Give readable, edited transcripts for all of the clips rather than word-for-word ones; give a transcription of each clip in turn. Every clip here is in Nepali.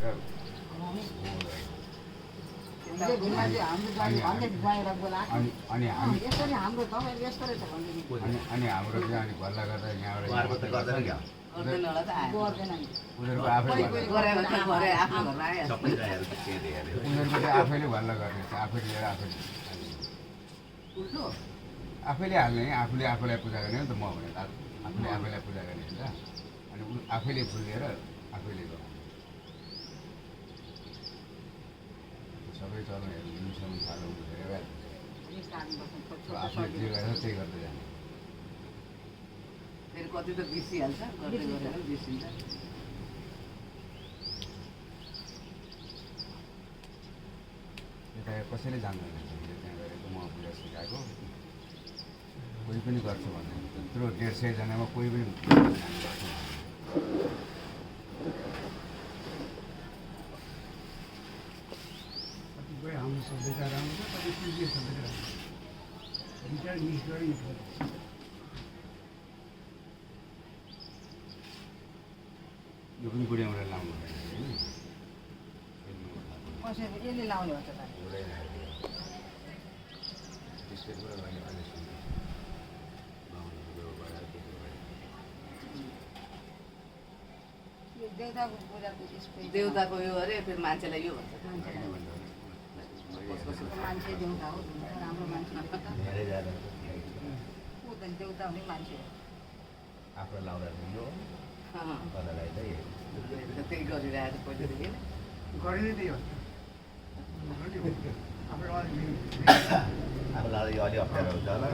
फुलेर अनि हाम्रो चाहिँ अनि भल्ला गर्दा यहाँबाट उनीहरूको आफैले भल्ला गर्ने आफै लिएर आफैले हाल्ने आफूले आफूलाई पूजा गर्ने हो नि त म भने आफूले आफैलाई पूजा गर्ने हुन्छ अनि आफैले फुल लिएर आफैले गर्नु सबै चलनहरू मिसाउनु थाल्नु आफूले जे गरेर त्यही गर्दै जाने फेरि कति त बिर्सिहाल्छ गर्दै गरेर बिर्सिन्छ यता कसैले जान्दैन त्यहाँ गरेको म पूजा सिकाएको कोही पनि गर्छ भने त्यत्रो 150 जनामा कोही पनि कतिपय हाम्रो सभ्यता राम्रो छ कति पूर्वीय सभ्यता राम्रो दुईवटा मिक्स गरिनु पर्छ यो पनि बुढियाबाट लाउनु यसले लाउने हो त देउताको पूजाको देउताको यो अरे फेरि मान्छेलाई यो भन्छ मान्छे देउता हो राम्रो मान्छे देउता हुने मान्छे हो आफूलाई लाउँदा यो त्यही गरिरहेको पहिलेदेखि गरिने त्यही हो आफूलाई यो अलि अप्ठ्यारो हुन्छ होला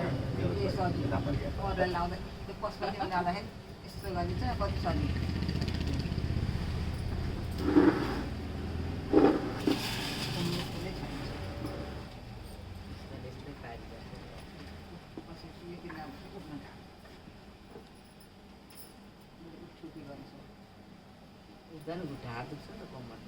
अरूलाई लाउँदा त्यो पशुपतिमा जाँदाखेरि यस्तो गरिन्छ कति सजिलो ढाड दुख्छ नि त कम्मर